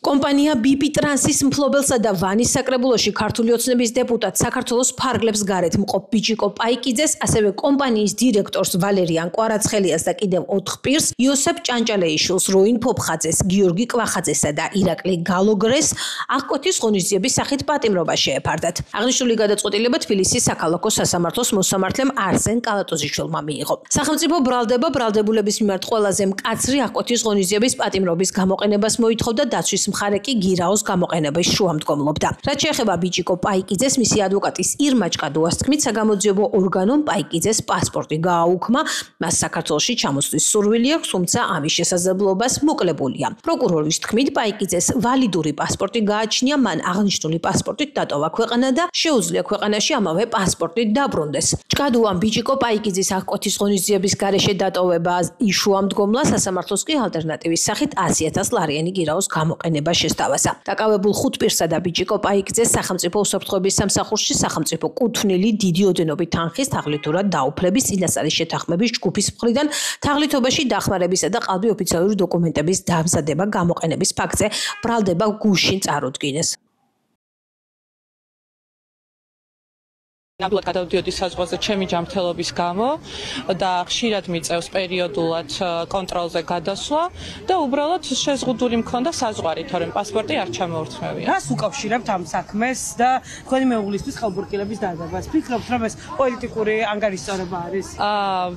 კომპანია BP Trans-ის მფლობელსა და ვანის საკრებულოში ქართული ოცნების დეპუტატ საქართველოს ფარგლებს გარეთ მყოფ ბიჭიკო პაიკიძეს, ასევე კომპანიის დირექტორს ვალერიან კვარაცხელიას და კიდევ 4 პირს, იოსებ ჭანჭალეიშვილს, როინ ფოფხაძეს, გიორგი კვახაძესა და ირაკლი გალოგრეს აღკვეთის ღონისძიების სახით პატიმრობა შეეფარდათ. აღნიშნული გადაწყვეტილება თბილისის საქალაქო სასამართლოს მოსამართლემ არსენ კალატოზიშვილმა მიიღო. სახელმწიფო ბრალდება ბრალდებულების მიმართ ყველაზე მკაცრი აღკვეთის ღონისძიების პატიმრობის გამოყენებას მოითხოვდა დაცვის მხარე კი გირაოს გამოყენების შუამდგომლობდა. რაც შეეხება ბიჭიკო პაიკიძეს, მისი ადვოკატის ირმა ჭკადუას თქმით, საგამოძიებო ორგანომ პაიკიძეს პასპორტი გააუქმა, მას საქართველოში ჩამოსვლის სურვილი აქვს, თუმცა ამის შესაძლებლობას მოკლებულია. პროკურორის თქმით, პაიკიძეს ვალიდური პასპორტი გააჩნია, მან აღნიშნული პასპორტით დატოვა ქვეყანა და შეუძლია ქვეყანაში ამავე პასპორტით დაბრუნდეს. ჭკადუამ ბიჭიკო პაიკიძის აღკვეთის ღონისძიების გარეშე დატოვება იშუამდგომლა, სასამართლოს კი ალტერნატივის სახით 100,000 ლარიანი გირაოს გამოყენება შესთავაზა. დაკავებულ 5 პირსა და ბიჭიკო პაიკიძეს სახელმწიფო უსაფრთხოების სამსახურში სახელმწიფო კუთვნილი დიდი ოდენობით თანხის თაღლითურად დაუფლების წინასწარი შეთანხმების ჯგუფის მხრიდან თაღლითობაში დახმარებისა და ყალბი ოფიციალური დოკუმენტების დამზადება გამოყენების ფაქტზე ბრალდება გუშინ წარუდგინეს. ნამდვილად გადავდიოდი საზღვარზე ჩემი ჯანმრთელობის გამო და ხშირად მიწევს პერიოდულად კონტროლზე გადასვლა და უბრალოდ შეზღუდული მქონდა საზღვარი, თორემ პასპორტი არ ჩამოურთმევია. რას უკავშირებთ ამ საქმეს და თქვენი მეუღლისთვის ხელბურკილების დადებას? ფიქრობთ, რომ ეს პოლიტიკური ანგარიშსწორება არის?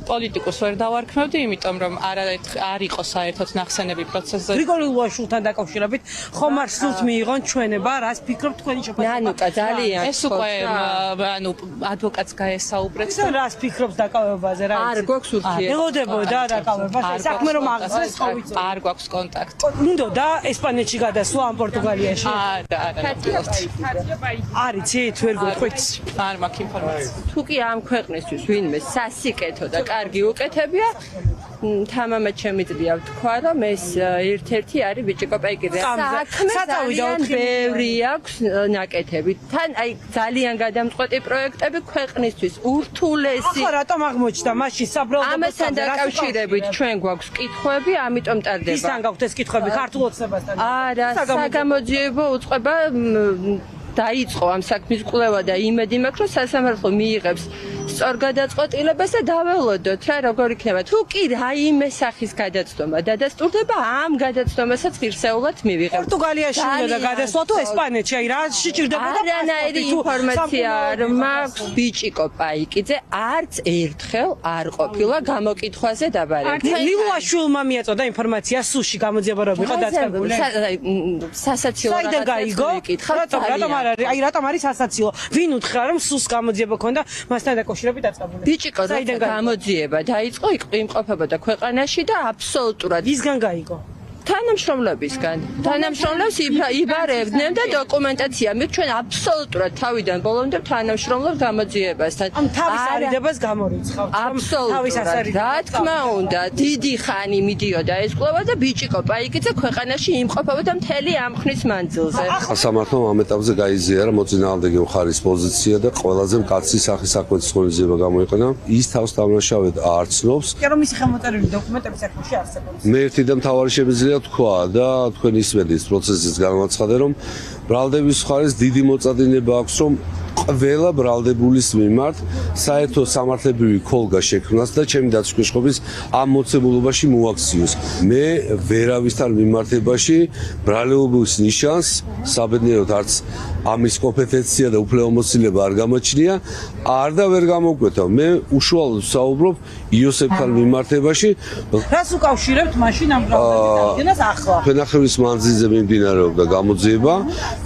პოლიტიკოს ვერ დავარქმევდი, იმიტომ რომ არ იყო საერთოდ ნახსენები პროცესზე. გრიგოლ ულუაშვილთან დაკავშირებით ხომ არ სურთ მიიღონ ჩვენება, რას ფიქრობთ თქვენი შეფასება? ნანუკა ძალიან ეს უკვე ადვოკატს გაესაუბრეთ. რას ფიქრობთ დაკავებაზე რა? არ გვაქვს ურთიერთობა. ელოდებოდა დაკავებას, საქმე რომ აღწევს ხო ვიცი. არ გვაქვს კონტაქტი. მინდოდა ესპანეთში გადასვლა ამ პორტუგალიაში? არა. არ იცით, ვერ გეტყვით. არ მაქვს ინფორმაცია. თუ კი ამ ქვეყნისთვის ვინმე სასიკეთო და კარგი უკეთებია, თამამად შემიძლია ვთქვა, რომ ეს ერთ-ერთი არის ბიჭიკო პაიკიძე. საქმე ბევრი აქვს ნაკეთები. თან აი ძალიან გადამწყვეტი პროექტები ქვეყნისთვის ურთულესი. ახლა რატომ აღმოჩნდა მაშინ საბრალდებო? ამასთან დაკავშირებით ჩვენ გვაქვს კითხვები, ამიტომ ტარდება. ისთან გაქვთ ეს კითხვები ქართულ ოცნებასთან? არა, საგამოძიებო უწყება დაიწყო ამ საქმის კვლევა და იმედი მაქვს, რომ სასამართლო მიიღებს სწორ გადაწყვეტილებას და დაველოდოთ რა როგორ იქნება. თუ კი რაიმე სახის გადაცდომა დადასტურდება, ამ გადაცდომასაც ღირსეულად მივიღებთ. პორტუგალიაში უნდა გადასვლა თუ ესპანეთში, აი რა შეჭირდებოდა? არანაირი ინფორმაცია არ მაქვს. ბიჭიკო პაიკიძე არც ერთხელ არ ყოფილა გამოკითხვაზე დაბარებული. ლილუაშვილმა მიაწოდა ინფორმაცია სუში გამოძიებარები იყო დაწყებული. სასაცილო აი რატომ არის სასაცილო? ვინ უთხრა რომ სუს გამოძიება ქონდა მასთან დაკავშირებით დაწყებული? ბიჭიკო გამოძიება დაიწყო, იმყოფებოდა ქვეყანაში და აბსოლუტურად ვისგან გაიგო? თანამშრომლებისგან. თანამშრომლებს იბარებდნენ და დოკუმენტაცია მით ჩვენ აბსოლუტურად თავიდან ბოლომდე თანამშრომლობ გამოძიებასთან. ამ თავის არიდებას გამორიცხავთ. აბსოლუტურად. რა თქმა უნდა, დიდი ხანი მიდიოდა ეს კვლევა და ბიჭიკო პაიკიძე ქვეყანაში იმყოფებოდა მთელი ამ ხნის მანძილზე. სასამართლომ ამ ეტაპზე გაიზიარა მოწინააღმდეგე მხარის პოზიცია და ყველაზე მკაცრი სახის აღკვეთის ღონისძიება გამოიყენა. ის თავს დამნაშავედ არ ცნობს. რომ მისი ხელმოწერილი დოკუმენტები საქმეში არსებობს. მე ერთი და მთავარი შემიძლია თქვა და თქვენ ისმენთ პროცესის განაცხადე რომ ბრალდების მხარეს დიდი მოწადინება აქვს რომ ყველა ბრალდებულის მიმართ საერთო სამართლებრივი ქოლგა შექმნას და ჩემი დაცვის ამ მოცემულობაში მოაქციოს. მე ვერავისთან მიმართებაში ბრალდებულის ნიშანს საბედნიეროდ არც ამის კომპეტენცია და უფლებამოსილება არ გამოჩნია, არ და ვერ გამოგვეთავ. მე უშუალოდ ვსაუბრობ იოსებთან მიმართებაში. რას უკავშირებთ მაშინ ამ ბრალდების აღდგენას ახლა? ფენახევის მანძილზე მიმდინარეობდა გამოძიება.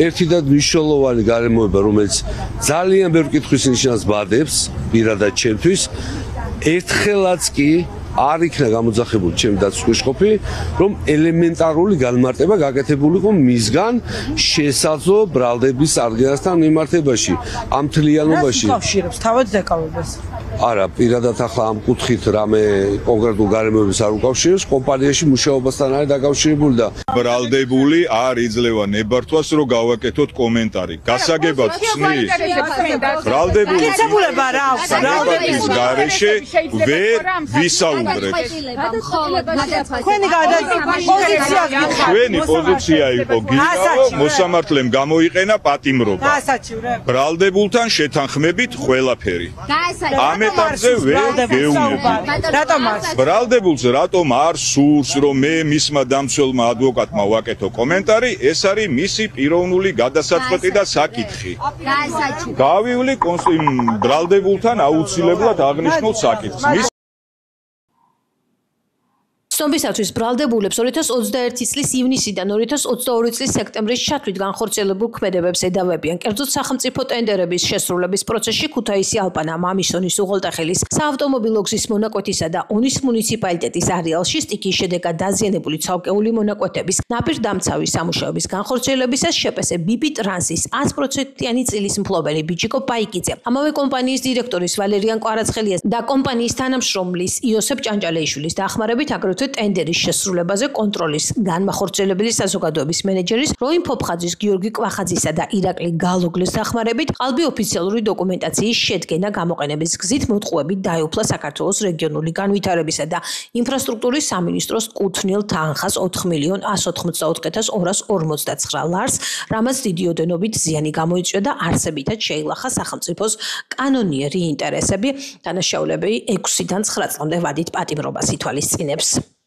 ერთი და მნიშვნელოვანი გარემოება, რომელიც ძალიან ბევრ კითხვის ნიშანს ბადებს პირადად ჩემთვის, ერთხელაც კი არ იქნა გამოძახებული ჩემი დაცვის რომ ელემენტარული განმარტება გაკეთებულიყო მისგან შესაძლო ბრალდების აღდგენასთან მიმართებაში ამ თლიანობაში. რას უკავშირებს თავად დაკავებას? არა, პირადად ახლა ამ კუთხით რამე კონკრეტულ გარემოებას არ უკავშირებს, კომპანიაში მუშაობასთან არის დაკავშირებული და ბრალდებული არ იძლევა ნებართვას, რომ გავაკეთოთ კომენტარი. გასაგებად ხსნი. ბრალდებული კიცებულება რა აქვს, ბრალდების გარეშე ვერ ვისაუბრეთ. თქვენი პოზიცია ჩვენი პოზიცია იყო გიგაო, მოსამართლემ გამოიყენა პატიმრობა. გაასაჩივრებ. ბრალდებულთან შეთანხმებით ყველაფერი. ამ ეტაპზე ვერ გეუბნები. რატომ არ? ბრალდებულს რატომ არ სურს, რომ მე მისმა დამცველმა ადვოკატმა ვაკეთო კომენტარი, ეს არის მისი პიროვნული გადასაწყვეტი და საკითხი. გავივლი ბრალდებულთან აუცილებლად აღნიშნულ საკითხს. ცნობისათვის ბრალდებულებს 2021 წლის ივნისიდან 2022 წლის სექტემბრის ჩათვლით განხორციელებულ ქმედებებს ედავებიან. კერძოდ სახელმწიფო ტენდერების შესრულების პროცესში ქუთაისი ალპანა, მამისონის, უღელტეხილის, საავტომობილო გზის მონაკვეთისა და ონის მუნიციპალიტეტის არეალში სტიქიის შედეგად დაზიანებული ცალკეული მონაკვეთების ნაპირდამცავი სამუშაოების განხორციელებისას შეპესე ბიბი ტრანსის 100%-იანი წილის მფლობელი ბიჭიკო პაიკიძე, ამავე კომპანიის დირექტორის ვალერიან კვარაცხელიას და კომპანიის თანამშრომლის იოსებ ჭანჭალეიშვილის დახმარებით აგრეთვე ტენდერის შესრულებაზე კონტროლის განმახორციელებელი საზოგადოების მენეჯერის როიმ ფოფხაძის, გიორგი კვახაძისა და ირაკლი გალოგლის დახმარებით ყალბი ოფიციალური დოკუმენტაციის შედგენა გამოყენების გზით მოტყუებით დაეუფლა საქართველოს რეგიონული განვითარებისა და ინფრასტრუქტურის სამინისტროს კუთვნილ თანხას 4,184,259 ლარს, რამაც დიდი ოდენობით ზიანი გამოიწვია და არსებითად შეილახა სახელმწიფოს კანონიერი ინტერესები. დანაშაულები 6-დან 9 წლამდე ვადით პატიმრობას ითვალისწინებს.